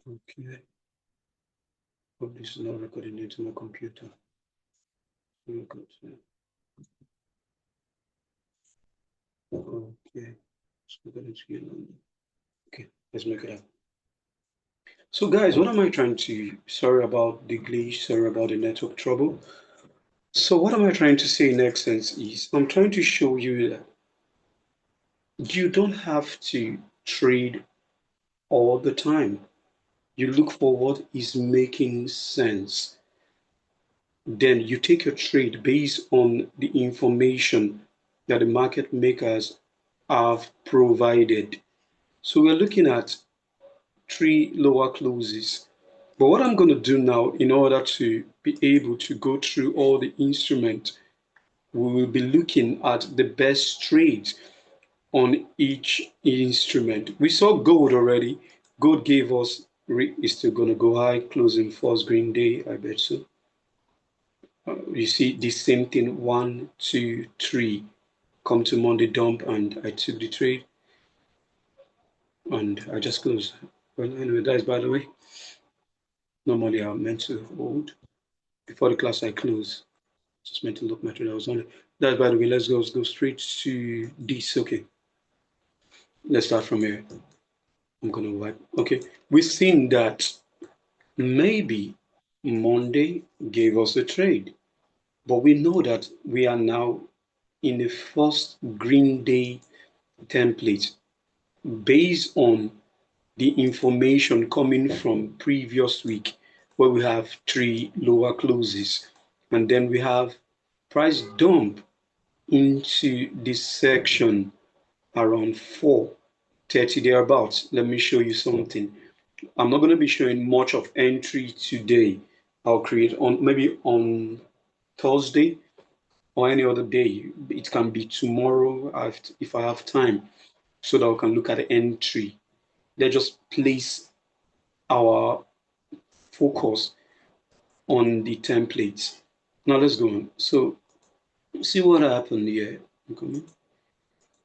Okay. Hope this is not recording into my computer. Okay. Okay, let's make it up. So guys, what am I trying to, sorry about the glitch, sorry about the network trouble. So what am I trying to say in essence is, I'm trying to show you that you don't have to trade all the time. You look for what is making sense. Then you take your trade based on the information that the market makers have provided. So we're looking at 3 lower closes. But what I'm going to do now, in order to be able to go through all the instruments, we will be looking at the best trades on each instrument. We saw gold already. Gold gave us, is still going to go high, closing first green day, I bet so. You see the same thing, 1, 2, 3. Come to Monday dump, and I took the trade, and I just closed. Well, anyway, that is by the way. Normally I'm meant to hold. Before the class I close. Just meant to look my trade. I was on it. That by the way, let's go straight to this. Okay. Let's start from here. I'm gonna wipe. Okay. We've seen that maybe Monday gave us a trade, but we know that we are now in the first green day template based on the information coming from previous week, where we have 3 lower closes, and then we have price dump into this section around 4:30 thereabouts. Let me show you something. I'm not going to be showing much of entry today. I'll create on maybe on Thursday or any other day. It can be tomorrow if I have time, so that we can look at the entry. Let's just place our focus on the templates. Now let's go on. So see what happened here.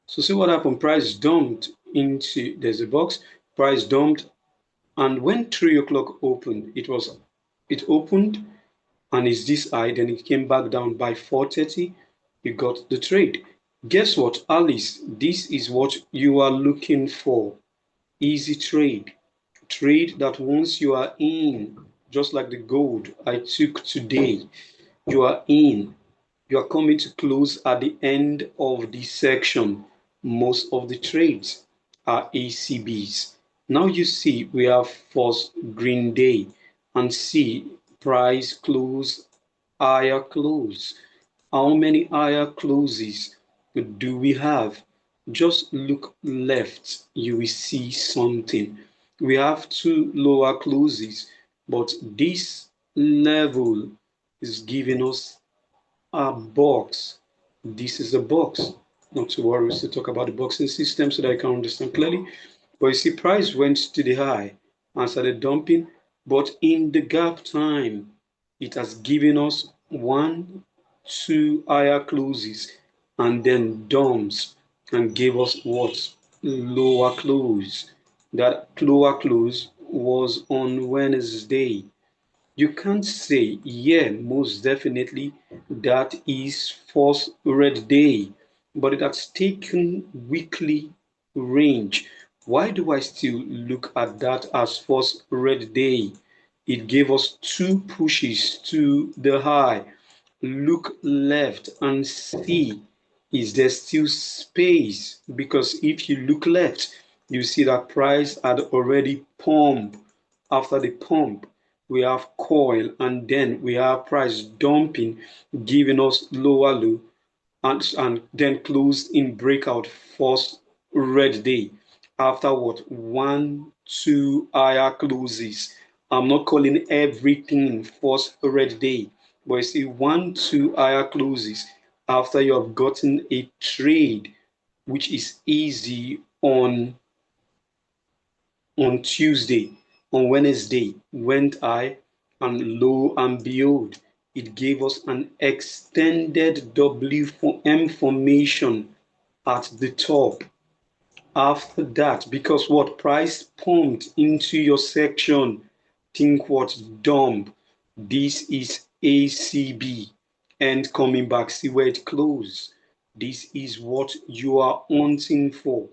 So see what happened. Price dumped into, there's a box. Price dumped, and when 3 o'clock opened, it opened and is this high. Then it came back down by 4:30. You got the trade. Guess what, Alice? This is what you are looking for. Easy trade. Trade that once you are in, just like the gold I took today, you are in. You are coming to close at the end of the section. Most of the trades are ACBs. Now you see we have first green day, and see price close, higher close. How many higher closes do we have? Just look left, you will see something. We have 2 lower closes, but this level is giving us a box. This is a box. Not to worry, we'll still talk about the boxing system so that I can understand clearly. But you see, price went to the high and started dumping, but in the gap time, it has given us 1, 2 higher closes and then dumps and gave us what? Lower close. That lower close was on Wednesday. You can't say, yeah, most definitely that is first red day, but it has taken weekly range. Why do I still look at that as first red day? It gave us 2 pushes to the high. Look left and see, is there still space? Because if you look left, you see that price had already pumped. After the pump, we have coil, and then we have price dumping, giving us lower low, and then closed in breakout first red day. After what? 1, 2 higher closes. I'm not calling everything first red day, but you see 1, 2 higher closes after you have gotten a trade which is easy on Tuesday. On Wednesday went high, and lo and behold, it gave us an extended WM formation at the top. After that, because what price pumped into your section, think what dump. This is ACB and coming back, see where it closed. This is what you are hunting for.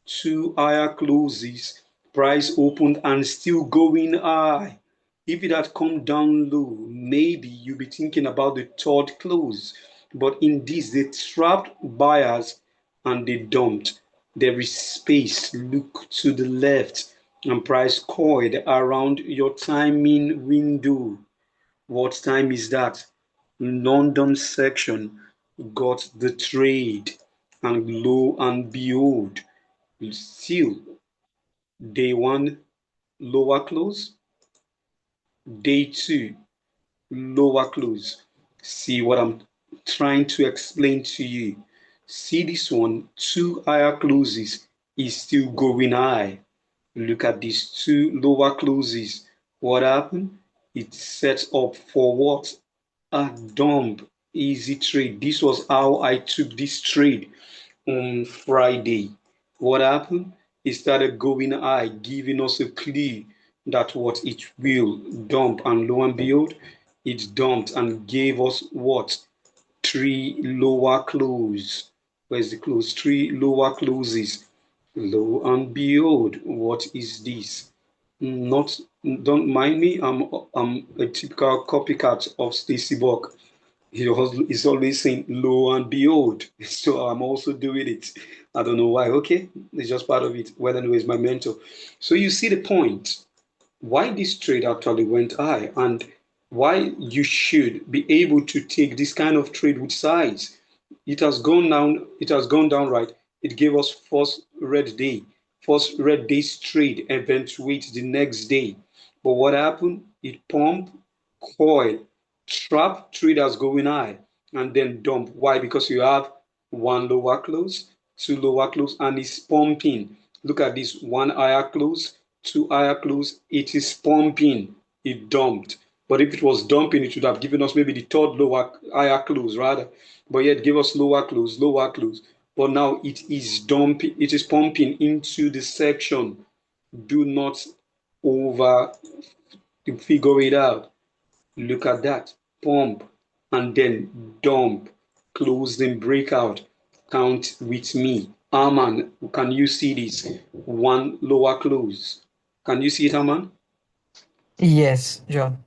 Two higher closes, price opened and still going high. If it had come down low, maybe you'll be thinking about the third close. But in this, they trapped buyers and they dumped. There is space. Look to the left and price coiled around your timing window. What time is that? London section got the trade, and lo and behold, still day one lower close, day two lower close. See what I'm trying to explain to you. See this one, two higher closes is still going high. Look at these two lower closes. What happened? It sets up for what? A dump. Easy trade. This was how I took this trade on Friday. What happened? It started going high, giving us a clue that what it will dump, and lo and behold, it dumped and gave us what? Three lower close. Where's the close? Three lower closes. Lo and behold, what is this? Not, don't mind me. I'm a typical copycat of Stacy Buck. He's always saying lo and behold. So I'm also doing it. I don't know why. Okay, it's just part of it. Well, anyway, it's my mentor. So you see the point why this trade actually went high and why you should be able to take this kind of trade with size. It has gone down. It has gone down right. It gave us first red day's trade, eventuate the next day. But what happened? It pumped, coil, trap traders going high, and then dump. Why? Because you have one lower close, two lower close, and it's pumping. Look at this: one higher close, two higher close. It is pumping. It dumped. But if it was dumping, it would have given us maybe the third lower higher close rather. But yet gave us lower close, lower close. But now it is dumping, it is pumping into the section. Do not over figure it out. Look at that. Pump and then dump. Close then breakout. Count with me. Arman, can you see this? One lower close. Can you see it, Arman? Yes, John.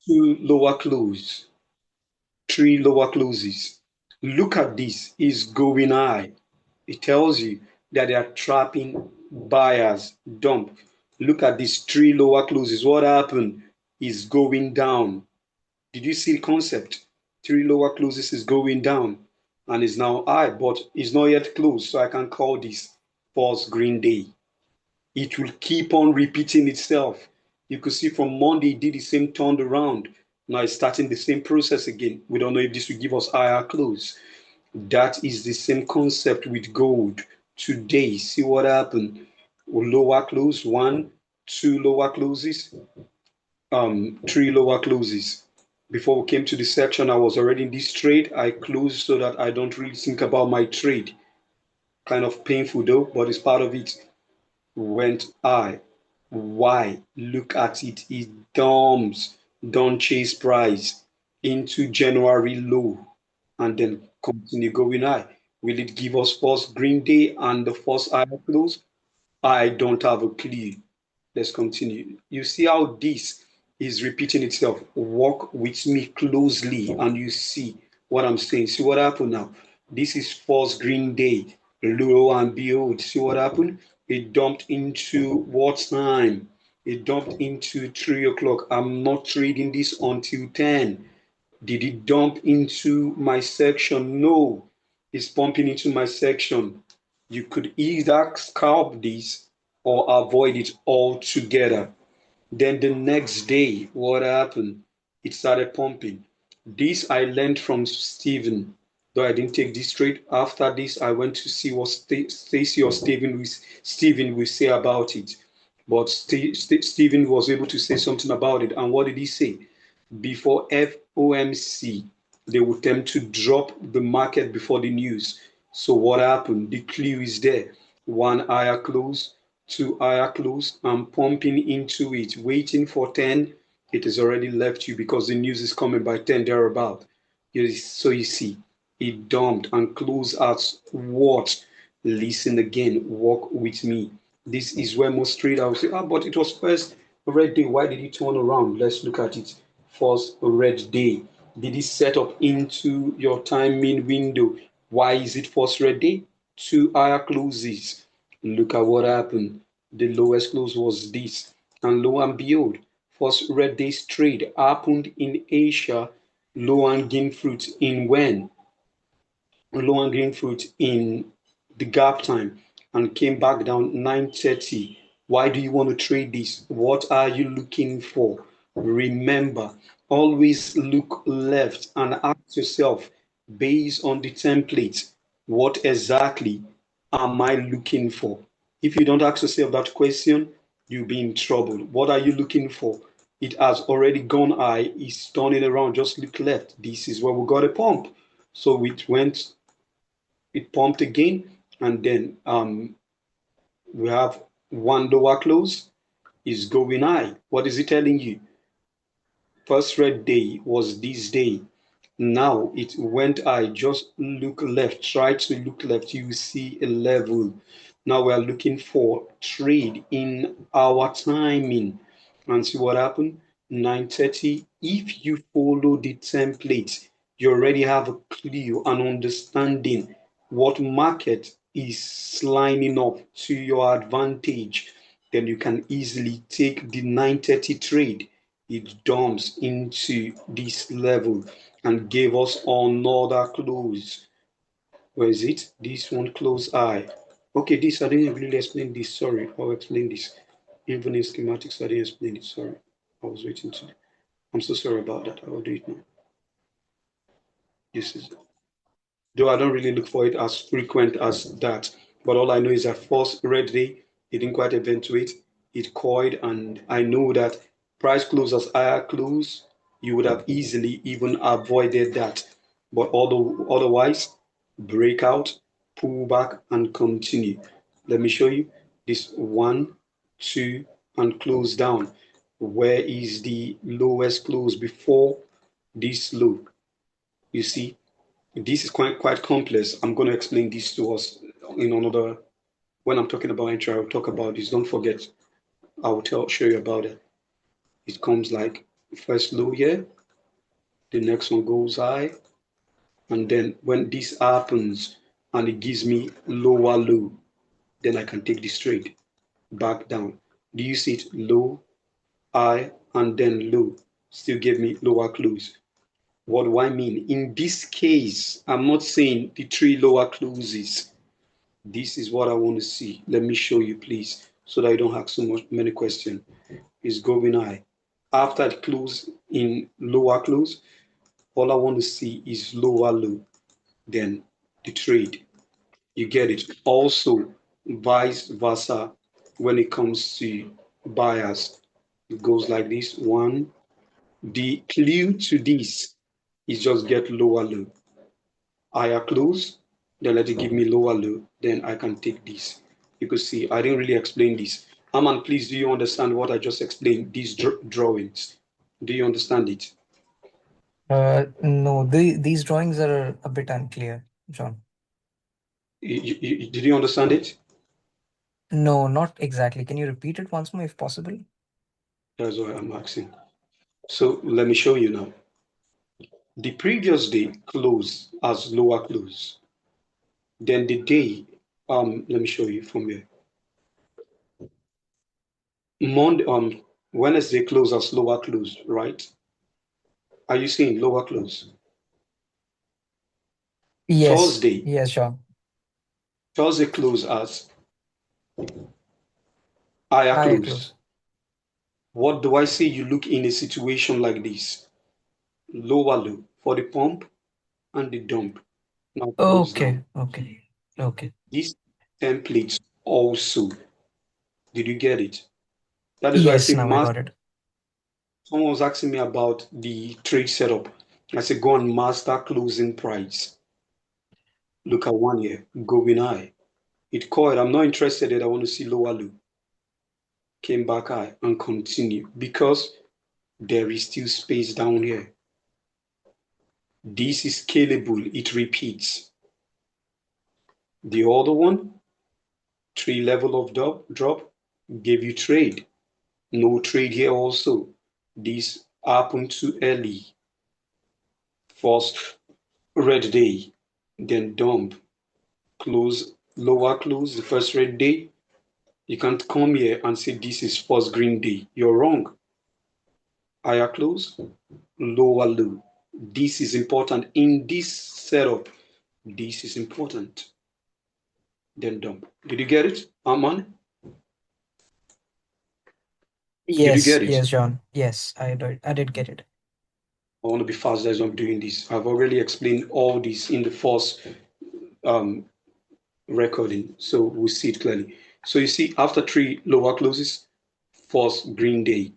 Two lower close. Three lower closes. Look at this. It's going high. It tells you that they are trapping buyers. Dump. Look at these three lower closes. What happened is going down. Did you see the concept? Three lower closes is going down and is now high, but it's not yet closed. So I can call this false green day. It will keep on repeating itself. You could see from Monday it did the same turned around. Now it's starting the same process again. We don't know if this will give us higher close. That is the same concept with gold. Today, see what happened. Lower close, one, two lower closes, three lower closes. Before we came to the section, I was already in this trade. I closed so that I don't really think about my trade. Kind of painful though, but it's part of it. Went high. Why? Look at it. It dumps. Don't chase price into January low and then continue going high. Will it give us first green day and the first higher close? I don't have a clue. Let's continue. You see how this is repeating itself. Walk with me closely and you see what I'm saying. See what happened now? This is first green day. Lo and behold, see what happened? It dumped into what time? It dumped into 3 o'clock. I'm not trading this until 10. Did it dump into my section? No, it's pumping into my section. You could either scalp this or avoid it altogether. Then the next day, what happened? It started pumping. This I learned from Stephen, though I didn't take this trade. After this, I went to see what Stacy or Stephen will say about it. But Stephen was able to say something about it. And what did he say? Before FOMC, they would tend to drop the market before the news. So what happened? The clue is there. one higher close, two higher close. I'm pumping into it, waiting for 10. It has already left you because the news is coming by 10 thereabout. So you see, it dumped and closed at what? Listen again, walk with me. This is where most trade I will say, but it was first red day. Why did it turn around? Let's look at it. First red day. Did it set up into your timing window? Why is it first red day? Two higher closes. Look at what happened. The lowest close was this. And lo and behold, first red day's trade happened in Asia, low hanging fruit in when? Low hanging fruit in the gap time and came back down 9:30. Why do you want to trade this? What are you looking for? Remember, always look left and ask yourself, based on the template, what exactly am I looking for? If you don't ask yourself that question, you'll be in trouble. What are you looking for? It has already gone high, it's turning around. Just look left. This is where we got a pump. So it pumped again, and then we have one lower close is going high. What is it telling you? First red day was this day. Now it went high. Just look left. Try to look left. You will see a level. Now we are looking for trade in our timing. And see what happened? 9:30. If you follow the template, you already have a clue and understanding what market is lining up to your advantage. Then you can easily take the 9:30 trade. It dumps into this level and gave us another close. Where is it? This one close high. Okay, this I didn't really explain this. Sorry, I'll explain this. Even in schematics, I didn't explain it. Sorry, I was waiting to. I'm so sorry about that. I will do it now. This is, though I don't really look for it as frequent as that, but all I know is that first red day, it didn't quite eventuate. It coiled, and I know that price close as higher close, you would have easily even avoided that. But although otherwise, breakout, pull back, and continue. Let me show you this one, two, and close down. Where is the lowest close before this low? You see, this is quite complex. I'm going to explain this to us in another. When I'm talking about entry, I'll talk about this. Don't forget, I will show you about it. It comes like first low here, the next one goes high, and then when this happens and it gives me lower low, then I can take this trade back down. Do you see it? Low, high, and then low. Still give me lower close. What do I mean? In this case, I'm not saying the three lower closes. This is what I want to see. Let me show you, please, so that I don't have many questions. It's going high. After it close in lower close, all I want to see is lower low, then the trade. You get it. Also, vice versa, when it comes to buyers, it goes like this. One, the clue to this is just get lower low. Higher close, then let it give me lower low, then I can take this. You could see I didn't really explain this. Aman, please, do you understand what I just explained? These drawings. Do you understand it? No, these drawings are a bit unclear, John. Did you understand it? No, not exactly. Can you repeat it once more if possible? That's what I'm asking. So let me show you now. The previous day closed as lower close. Then the day, let me show you from here. Monday, Wednesday closed as lower close, right? Are you seeing lower close? Yes, Thursday, yes, John. Thursday close as higher Higher close. close. What do I see you look in a situation like this? Lower low for the pump and the dump. Now close Okay, down. okay, okay. These templates also. Did you get it? That is why I Yes, say now I got it. someone was asking me about the trade setup. I said go on master closing price. Look at one here, going high. It called, I'm not interested in it, I want to see lower low. Came back high and continue because there is still space down here. This is scalable, it repeats. The other one, 3 level of drop, gave you trade. No trade here also. This happened too early. First red day, then dump, close, lower close, the first red day. You can't come here and say this is first green day. You're wrong. Higher close, lower low. This is important in this setup. This is important. Then dump. Did you get it, Arman? Did you Yes, get it? yes, John. Yes, I did get it. I want to be fast as I'm doing this. I've already explained all this in the first um, recording, so we'll see it clearly. So you see, after 3 lower closes, first green day,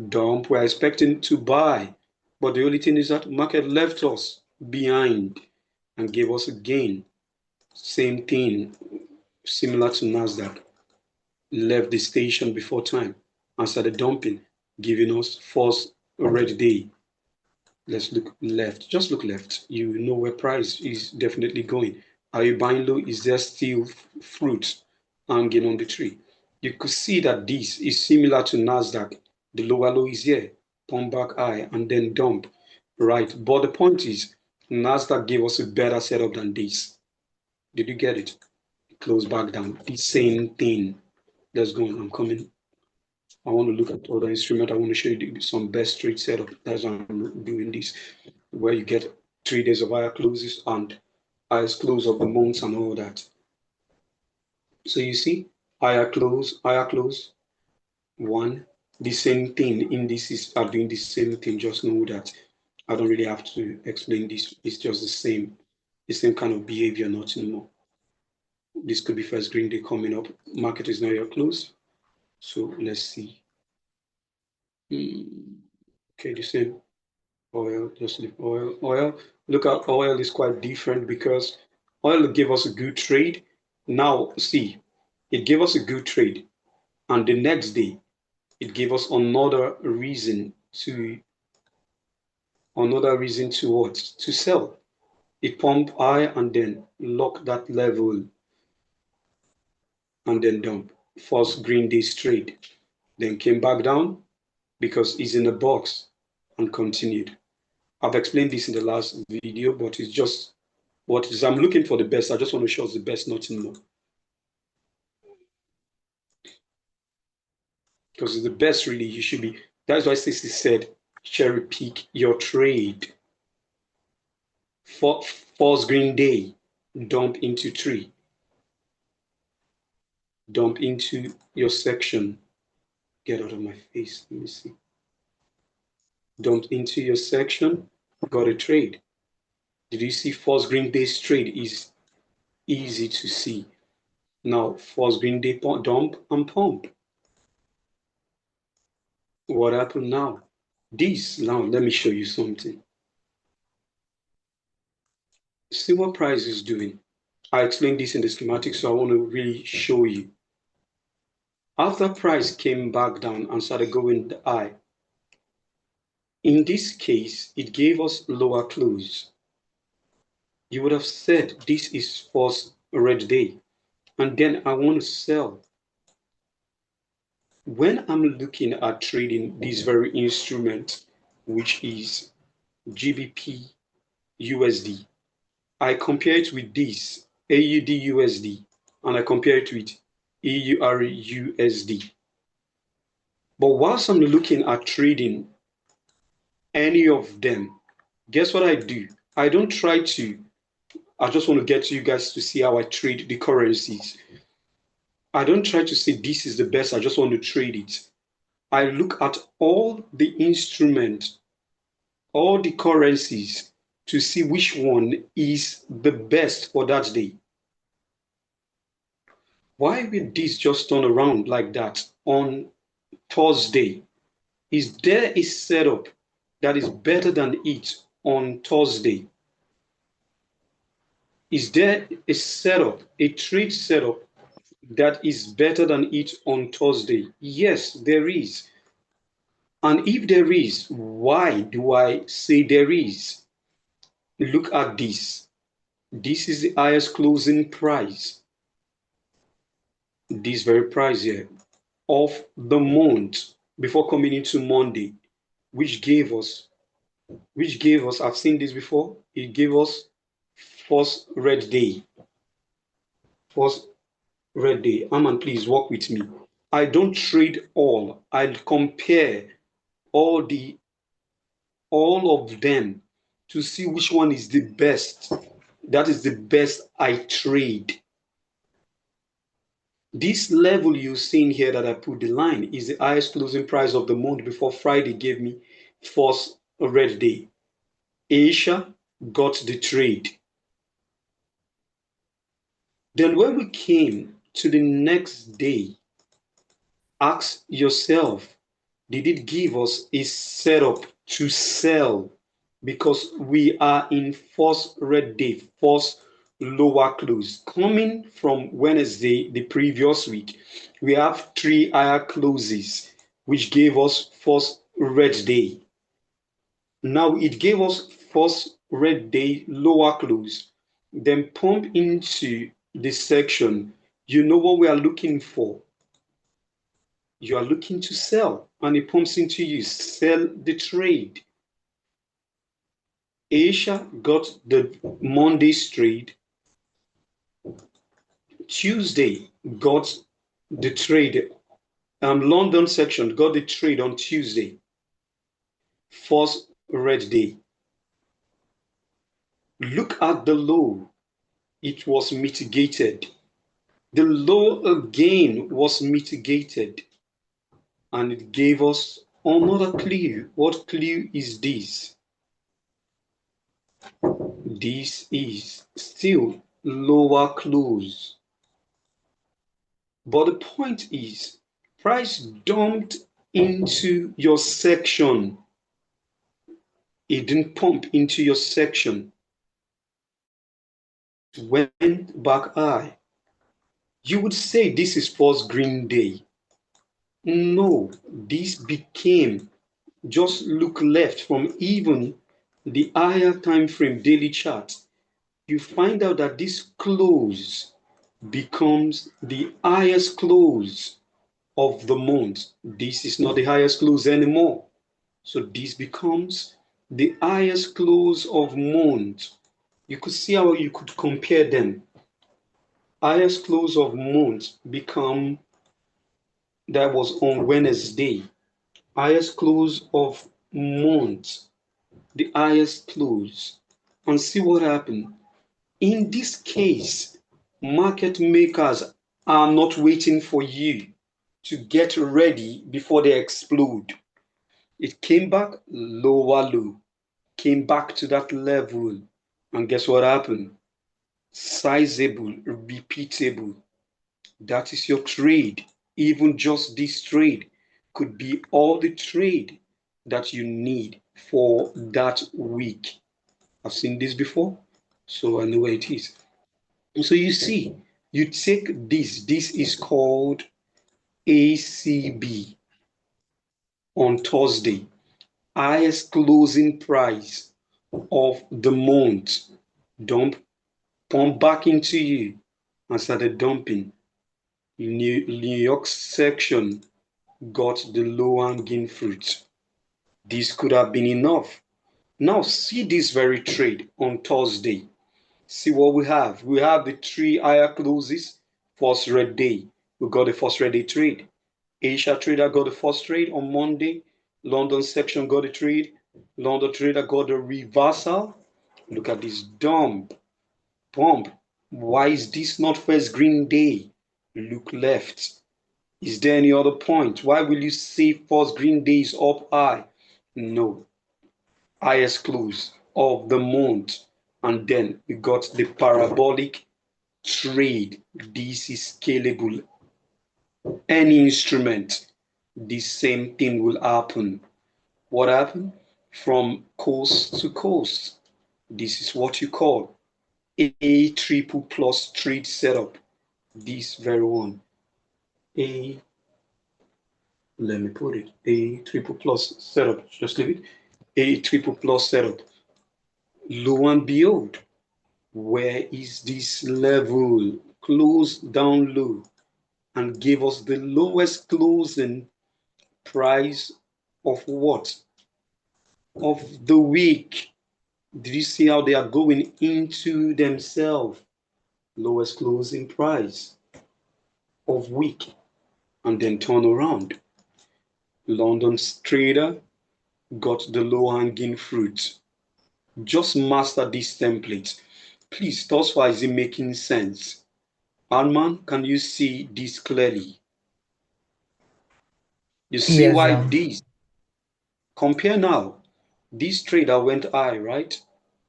dump, we're expecting to buy, but the only thing is that market left us behind and gave us a gain. Same thing, similar to NASDAQ, left the station before time and started dumping, giving us first red day. Let's look left. Just look left. You know where price is definitely going. Are you buying low? Is there still fruit hanging on the tree? You could see that this is similar to NASDAQ. The lower low is here, pump back high, and then dump. Right. But the point is, NASDAQ gave us a better setup than this. Did you get it? Close back down. The same thing. Let's go on. I'm coming. I want to look at other instrument. I want to show you some best trade setup. That's why I'm doing this, where you get 3 days of higher closes and highest close of the months and all that. So you see, higher close, one. The same thing. Indices are doing the same thing. Just know that I don't really have to explain this. It's just the same kind of behavior, nothing more. This could be first green day coming up. Market is now your close. So let's see. Okay, the same. Oil, just leave oil. Oil, look at oil is quite different because oil gave us a good trade. Now, see, it gave us a good trade. And the next day, it gave us another reason to what? To sell. It pumped high and then locked that level and then dump. First green day trade. Then came back down because it's in a box and continued. I've explained this in the last video, but it's just what is I'm looking for the best. I just want to show us the best, nothing more. Because it's the best, really. You should be. That's why Stacey said, cherry pick your trade. False green day, dump into tree. Dump into your section. Get out of my face. Let me see. Dump into your section. Got a trade. Did you see false green day trade is easy to see. Now, false green day dump and pump. What happened now? Now let me show you something. See what price is doing. I explained this in the schematic, so I want to really show you. After price came back down and started going high, in this case, it gave us lower close. You would have said this is first red day, and then I want to sell. When I'm looking at trading this very instrument, which is GBP USD, I compare it with this AUD USD, and I compare it with EUR USD. But whilst I'm looking at trading any of them, guess what I do? I don't try to, I just want to get you guys to see how I trade the currencies. I don't try to say this is the best, I just want to trade it. I look at all the instruments, all the currencies to see which one is the best for that day. Why will this just turn around like that on Thursday? Is there a setup that is better than it on Thursday? Is there a setup, a trade setup that is better than it on Thursday? Yes, there is. And if there is, why do I say there is? Look at this. This is the highest closing price, this very price here, of the month before coming into Monday, which gave us, I've seen this before, it gave us first red day. First red day. Aman, please walk with me. I don't trade all. I compare all of them to see which one is the best. That is the best I trade. This level you're seeing here that I put the line is the highest closing price of the month before Friday gave me first red day. Asia got the trade. Then when we came to the next day, ask yourself, did it give us a setup to sell? Because we are in first red day, first lower close. Coming from Wednesday, the previous week, we have 3 higher closes, which gave us first red day. Now it gave us first red day, lower close, then pump into the section. You know what we are looking for. You are looking to sell, and it pumps into you, sell the trade. Asia got the Monday's trade. Tuesday got the trade. London section got the trade on Tuesday. First red day. Look at the low. It was mitigated. The low again was mitigated. And it gave us another clue. What clue is this? This is still lower close. But the point is, price dumped into your section. It didn't pump into your section. It went back high. You would say this is first green day. No, this became, just look left from even the higher time frame daily chart. You find out that this close becomes the highest close of the month. This is not the highest close anymore. So this becomes the highest close of month. You could see how you could compare them. Highest close of month become, that was on Wednesday. Highest close of month, the highest close. And see what happened. In this case, market makers are not waiting for you to get ready before they explode. It came back lower low, came back to that level, and guess what happened? Sizable, repeatable. That is your trade. Even just this trade could be all the trade that you need for that week. I've seen this before, so I know where it is. So you see, you take this is called ACB on Thursday, highest closing price of the month. Pump back into you and started dumping. New York section got the low hanging fruit. This could have been enough. Now see this very trade on Thursday. See what we have. We have the 3 higher closes, first red day. We got the first red day trade. Asia trader got the first trade on Monday. London section got the trade. London trader got the reversal. Look at this dump, pump. Why is this not first green day? Look left. Is there any other point? Why will you say first green day is up high? No. Highest close of the month. And then we got the parabolic trade. This is scalable. Any instrument, the same thing will happen. What happened? From coast to coast. This is what you call a triple plus trade setup. this very one. A, let me put it, A triple plus setup. Just leave it. A triple plus setup. Lo and behold, where is this level? Close down low and gave us the lowest closing price of what? Of the week. Did you see how they are going into themselves? Lowest closing price of week, and then turn around. London's trader got the low hanging fruit. Just master this template. Please, thus far, is it making sense? Arman, can you see this clearly? You see Yes, why John. this? Compare now. This trader went high, right?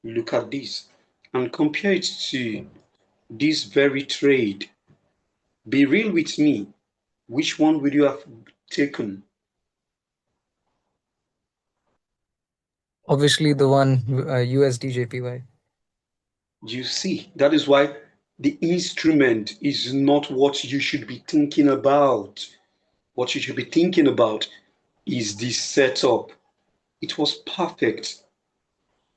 Look at this. And compare it to this very trade. Be real with me. Which one would you have taken? Obviously, the one USD JPY. You see, that is why the instrument is not what you should be thinking about. What you should be thinking about is the setup. It was perfect.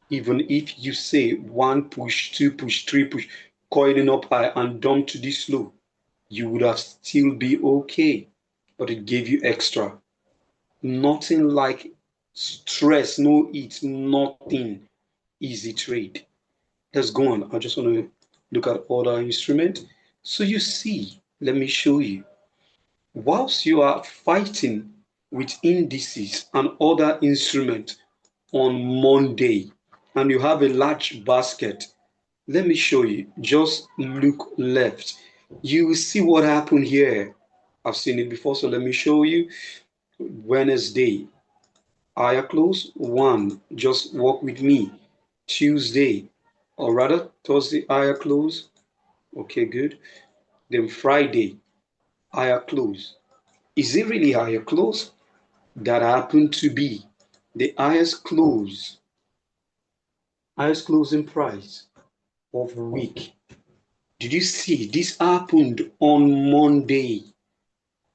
Even if you say one push, two push, three push, coiling up high and dump to this low, you would have still be okay. But it gave you extra. Nothing like stress, no eat, nothing. Easy trade. Let's go on. I just want to look at other instrument. So you see, let me show you. Whilst you are fighting with indices and other instruments on Monday, and you have a large basket, let me show you. Just look left. You will see what happened here. I've seen it before, so let me show you. Wednesday, higher close, 1. Just walk with me. Tuesday, or rather Thursday, higher close. Okay, good. Then Friday, higher close. Is it really higher close? That happened to be the highest closing price of the week. Did you see this happened on Monday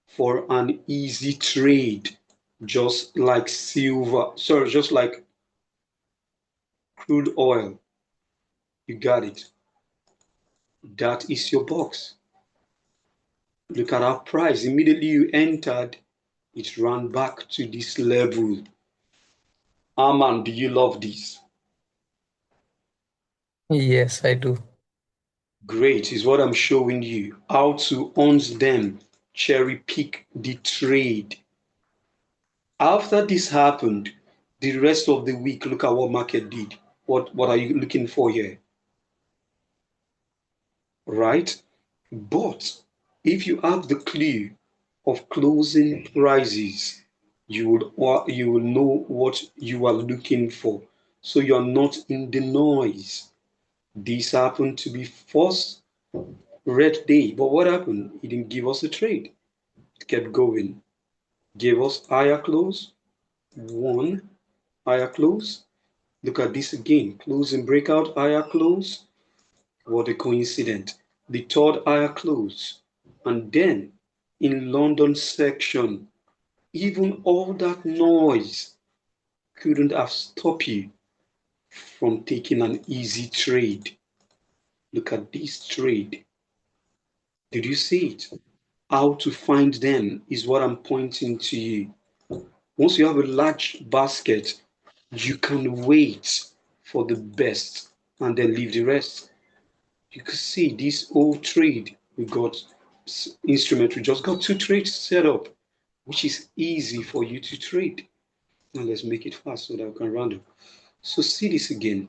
for an easy trade, just like silver, sorry, just like crude oil. You got it. That is your box. Look at our price. Immediately you entered, it ran back to this level. Arman, do you love this? Yes, I do. Great, is what I'm showing you. How to hunt them, cherry pick the trade. After this happened, the rest of the week, look at what market did. What are you looking for here? Right? But if you have the clue of closing prices, you will know what you are looking for. So you are not in the noise. This happened to be first red day, but what happened? It didn't give us a trade. It kept going. Gave us higher close, 1 higher close. Look at this again. Close and breakout, higher close. What a coincidence. The third higher close. And then in London section, even all that noise couldn't have stopped you from taking an easy trade. Look at this trade. Did you see it? How to find them is what I'm pointing to you. Once you have a large basket, you can wait for the best and then leave the rest. You can see this whole trade. We got instrument. We just got 2 trades set up, which is easy for you to trade. Now let's make it fast so that we can round up. So see this again.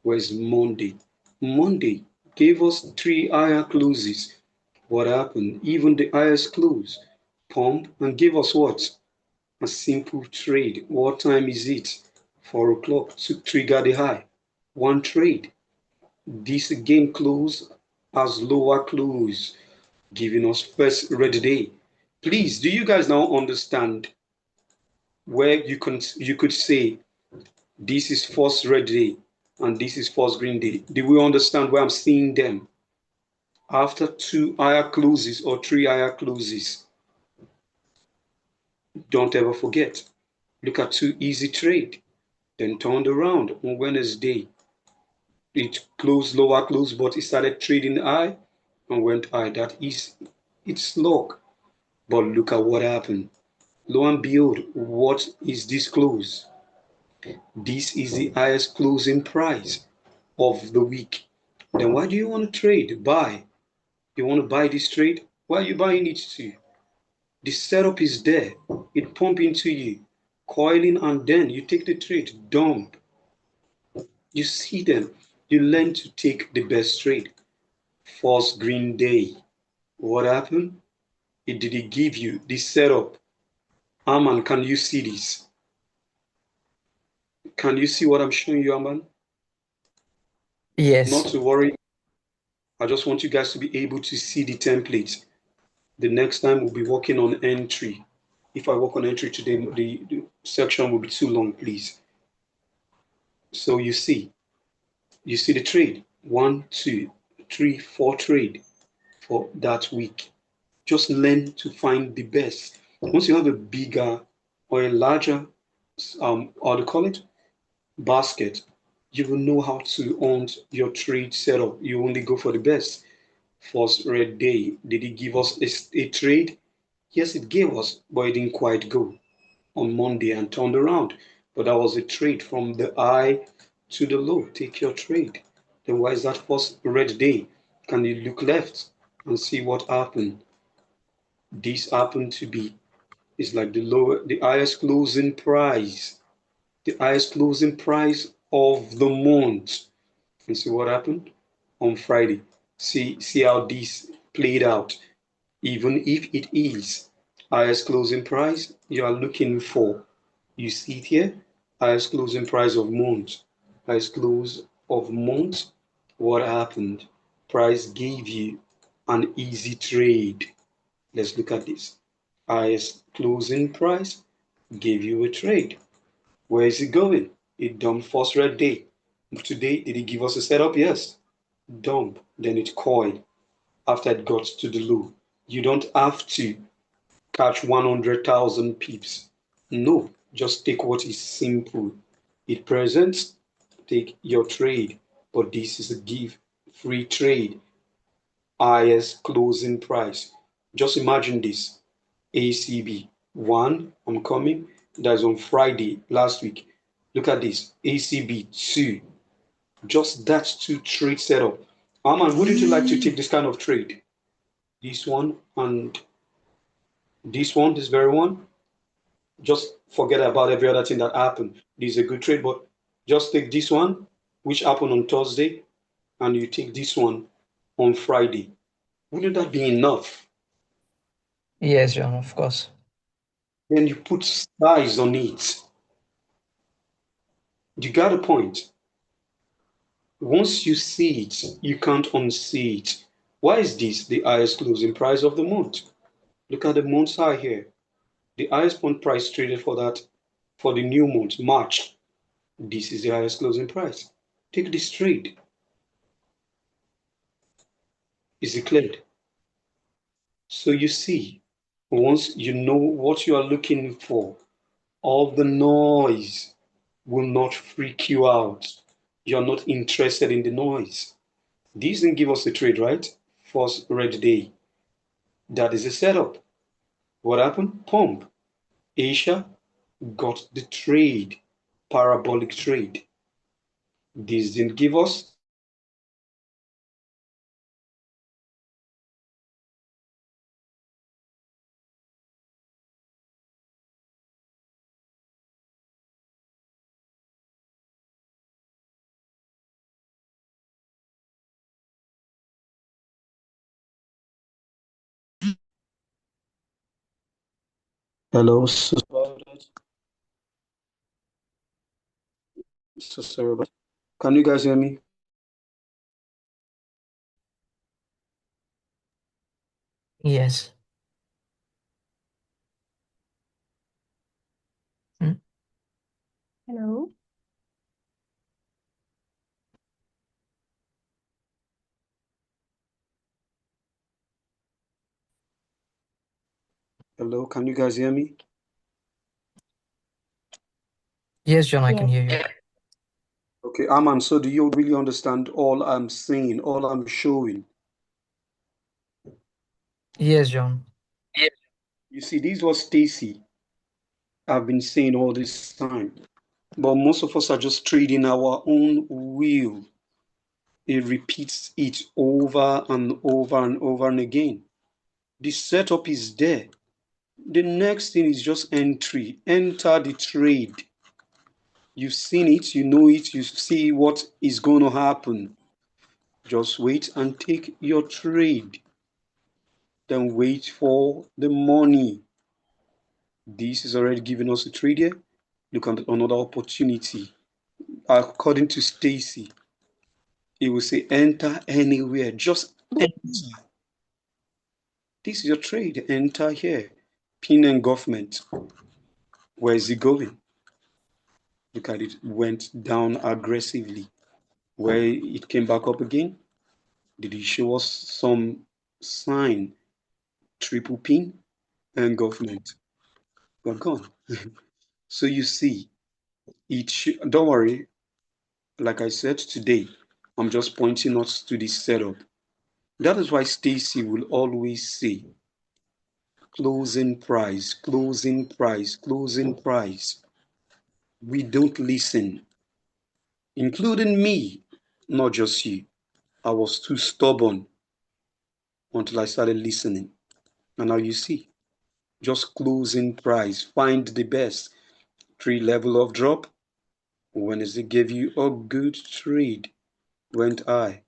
Where's Monday? Monday gave us 3 higher closes. What happened? Even the highest close pump and give us what? A simple trade. What time is it? 4 o'clock to trigger the high. One trade. This again close as lower close, giving us first red day. Please, do you guys now understand where you could say this is first red day and this is first green day? Do we understand where I'm seeing them? After 2 higher closes or 3 higher closes, don't ever forget. Look at 2 easy trade. Then turned around on Wednesday. It closed lower close, but it started trading high and went high. That is its luck. But look at what happened. Lo and behold, what is this close? This is the highest closing price of the week. Then why do you want to trade? Buy. You want to buy this trade? Why are you buying it to? The setup is there. It pump into you, coiling, and then you take the trade, dump. You see them. You learn to take the best trade. First green day. What happened? Did it give you this setup? Aman, can you see this? Can you see what I'm showing you, Aman? Not Yes. to worry. I just want you guys to be able to see the template. The next time we'll be working on entry. If I work on entry today, the section will be too long, please. So you see the trade. 1, 2, 3, 4 trade for that week. Just learn to find the best. Once you have a bigger or a larger, how do you call it, basket, you will know how to own your trade setup. You only go for the best. First red day, did it give us a trade? Yes, it gave us, but it didn't quite go on Monday and turned around. But that was a trade from the high to the low. Take your trade. Then why is that first red day? Can you look left and see what happened? This happened to be, it's like the highest closing price, the highest closing price of the month. And see what happened on Friday. See how this played out. Even if it is highest closing price you are looking for, you see it here, highest closing price of month, highest close of month. What happened? Price gave you an easy trade. Let's look at this. Highest closing price gave you a trade. Where is it going? It dumped first red day. Today, did it give us a setup? Yes. Dump. Then it coiled after it got to the low. You don't have to catch 100,000 pips. No, just take what is simple. It presents, take your trade. But this is a give free trade. Highest closing price. Just imagine this. ACB 1, I'm coming. That's on Friday last week. Look at this. ACB 2. Just that two trade setup. Arman, wouldn't you like to take this kind of trade? This one and this one, this very one. Just forget about every other thing that happened. This is a good trade, but just take this one, which happened on Thursday, and you take this one on Friday. Wouldn't that be enough? Yes, John, of course. Then you put size on it. You got a point. Once you see it, you can't unsee it. Why is this the highest closing price of the month? Look at the month's high here. The highest point price traded for that for the new month, March. This is the highest closing price. Take this trade. Is it cleared? So you see, once you know what you are looking for, all the noise will not freak you out. You're not interested in the noise. These didn't give us the trade, right? First red day. That is a setup. What happened? Pump. Asia got the trade, parabolic trade. This didn't give us. Hello, so sorry about. Can you guys hear me? Yes. Hmm. Hello. Hello, can you guys hear me? Yes, John, I can Yes. hear you. Okay, Aman, so do you really understand all I'm saying, all I'm showing? Yes, John. You see, this is what Stacy have been saying all this time. But most of us are just trading our own will. It repeats it over and over and over and again. The setup is there. The next thing is just entry. Enter the trade. You've seen it, you know it, you see what is going to happen. Just wait and take your trade. Then wait for the money. This is already giving us a trade here. Look at another opportunity. According to Stacy, it will say enter anywhere. Just enter. This is your trade. Enter here. Pin and government. Where is it going? Look at it. Went down aggressively. Where it came back up again. Did it show us some sign? Triple pin and government. We're gone. So you see, don't worry. Like I said today, I'm just pointing us to this setup. That is why Stacy will always say, closing price, closing price, closing price. We don't listen, including me, not just you. I was too stubborn until I started listening. And now you see, just closing price, find the best. 3 level of drop. Wednesday gave you a good trade. Went high,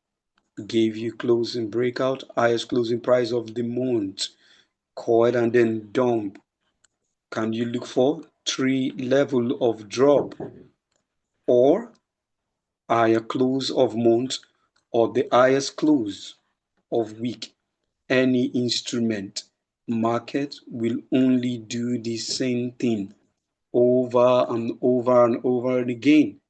gave you closing breakout, highest closing price of the month. Coil and then dump. Can you look for 3 level of drop or higher close of month or the highest close of week? Any instrument market will only do the same thing over and over and over again.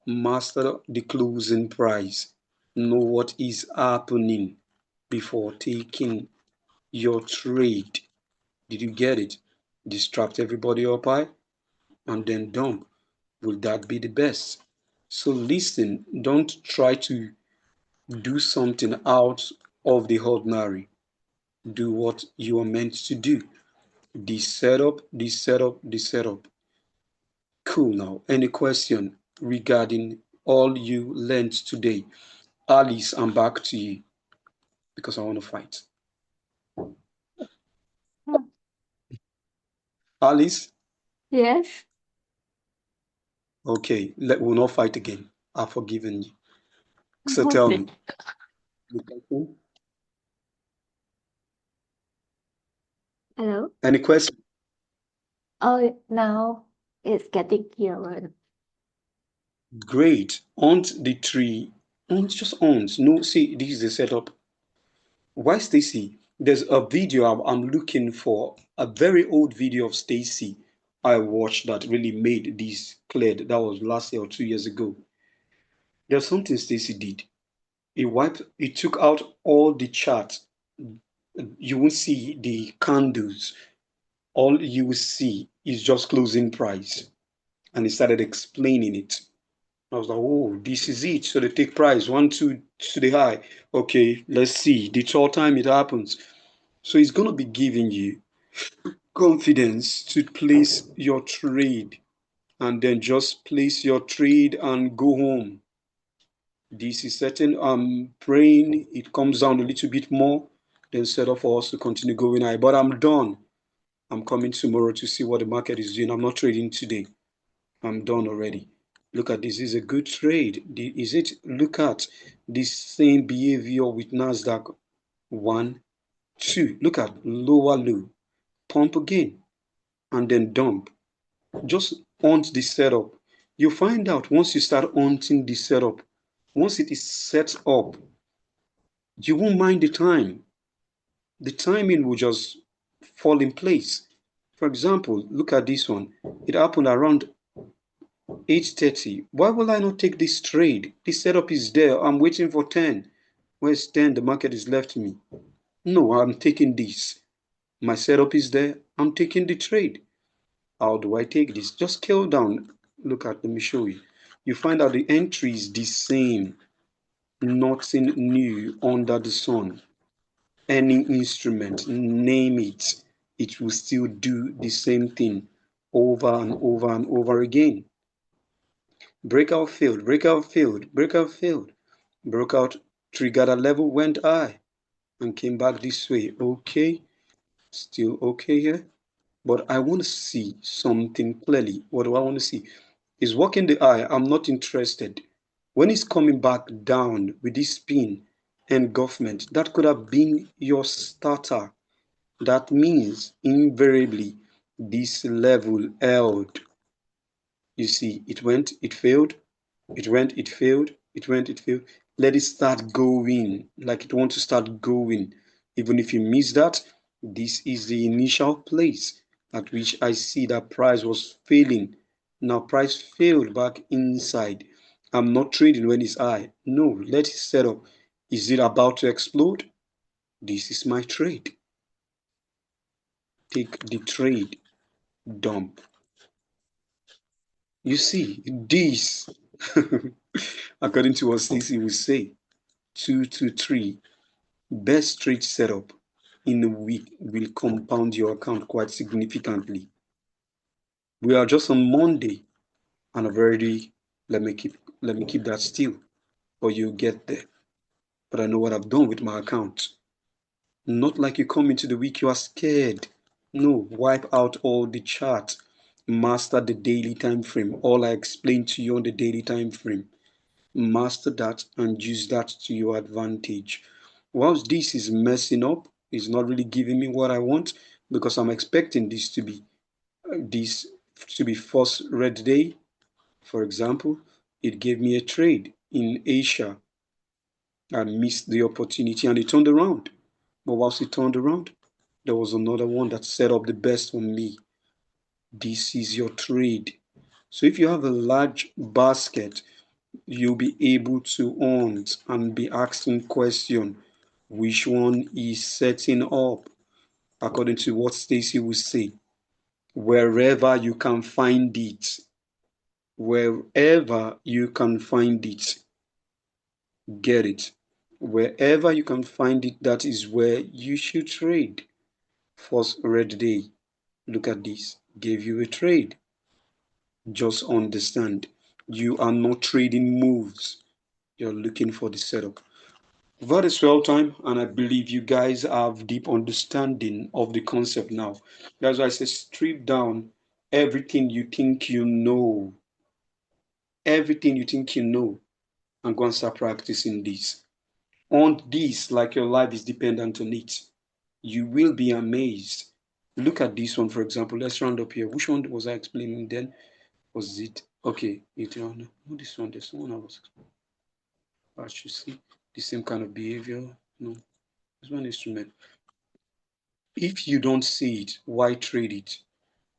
Master the closing price. Know what is happening before taking your trade. Did you get it? Distract everybody up high and then dump. Will that be the best? So listen, don't try to do something out of the ordinary. Do what you are meant to do. The setup, the setup, the setup. Cool now. Any question regarding all you learned today? Alice, I'm back to you because I want to fight. Hmm. Alice? Yes. Okay, we'll not fight again. I've forgiven you. So tell me. Hello. Any question? Oh, now it's getting clearer. Great. Aunt the tree. Aunt, just aunt. No, see, this is the setup. Why Stacy? There's a video I'm looking for, a very old video of Stacy I watched that really made this clear. That was last year or 2 years ago. There's something Stacy did. He took out all the charts. You won't see the candles. All you will see is just closing price. And he started explaining it. I was like, oh, this is it. So they take price 1, 2 to the high. Okay, let's see. The third time it happens. So he's gonna be giving you confidence to place your trade and then just place your trade and go home. This is certain. I'm praying it comes down a little bit more, then set up for us to continue going high. But I'm done. I'm coming tomorrow to see what the market is doing. I'm not trading today. I'm done already. Look at this. This is a good trade. Is it? Look at this same behavior with Nasdaq. 1, 2. Look at lower low. Pump again and then dump. Just hunt the setup. You find out once you start hunting the setup, once it is set up, you won't mind the time. The timing will just fall in place. For example, look at this one. It happened around 8:30. Why will I not take this trade? This setup is there. I'm waiting for 10. Where's 10? The market is left me. No, I'm taking this. My setup is there. I'm taking the trade. How do I take this? Just scale down. Look at, let me show you. You find out the entry is the same. Nothing new under the sun. Any instrument, name it, it will still do the same thing over and over and over again. Breakout failed, breakout failed, breakout failed. Broke out, triggered a level, went high, and came back this way. Okay, still okay here. But I want to see something clearly. What do I want to see? It's working the eye. I'm not interested. When it's coming back down with this spin engulfment, that could have been your starter. That means invariably this level held. You see, it went, it failed, it went, it failed, it went, it failed. Let it start going like it wants to start going. Even if you miss that, this is the initial place at which I see that price was failing. Now price failed back inside. I'm not trading when it's high. No, let it set up. Is it about to explode? This is my trade. Take the trade, dump. You see, this, according to what Stacy will say, 2 to 3, best trade setup in a week will compound your account quite significantly. We are just on Monday, and I've already let me keep that still, or you get there. But I know what I've done with my account. Not like you come into the week, you are scared. No, wipe out all the chart, master the daily time frame. All I explained to you on the daily time frame. Master that and use that to your advantage. Whilst this is messing up, it's not really giving me what I want because I'm expecting this to be first red day. For example, it gave me a trade in Asia. I missed the opportunity and it turned around. But whilst it turned around, there was another one that set up the best for me. This is your trade. So if you have a large basket, you'll be able to hunt and be asking question which one is setting up according to what Stacy will say. Wherever you can find it, wherever you can find it, get it. Wherever you can find it, that is where you should trade. First red day, look at this, gave you a trade. Just understand, you are not trading moves, you're looking for the setup. We've had a swell time, and I believe you guys have deep understanding of the concept now. That's why I say strip down everything you think you know. Everything you think you know, and go and start practicing this. On this, like your life is dependent on it. You will be amazed. Look at this one, for example. Let's round up here. Which one was I explaining then? Was it okay? No, this one. This one I was explaining. I should see the same kind of behavior. No, this one instrument. If you don't see it, why trade it?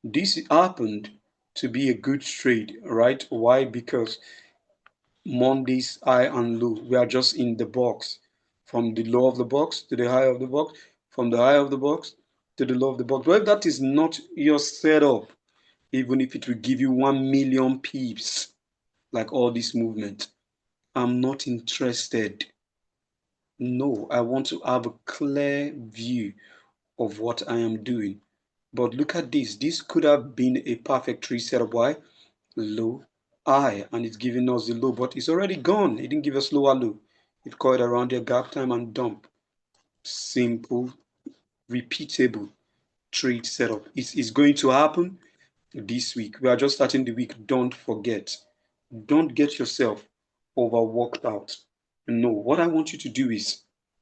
This happened to be a good trade, right? Why? Because Monday's high and low, we are just in the box. From the low of the box to the high of the box, from the high of the box to the low of the box. Well, that is not your setup, even if it will give you 1 million pips, like all this movement, I'm not interested. No, I want to have a clear view of what I am doing. But look at this. This could have been a perfect tree setup. Why? Low, high, and it's giving us the low, but it's already gone. It didn't give us lower low. It caught around the gap time and dump. Simple, repeatable trade setup. It's going to happen this week. We are just starting the week. Don't forget. Don't get yourself overworked out. No, what I want you to do is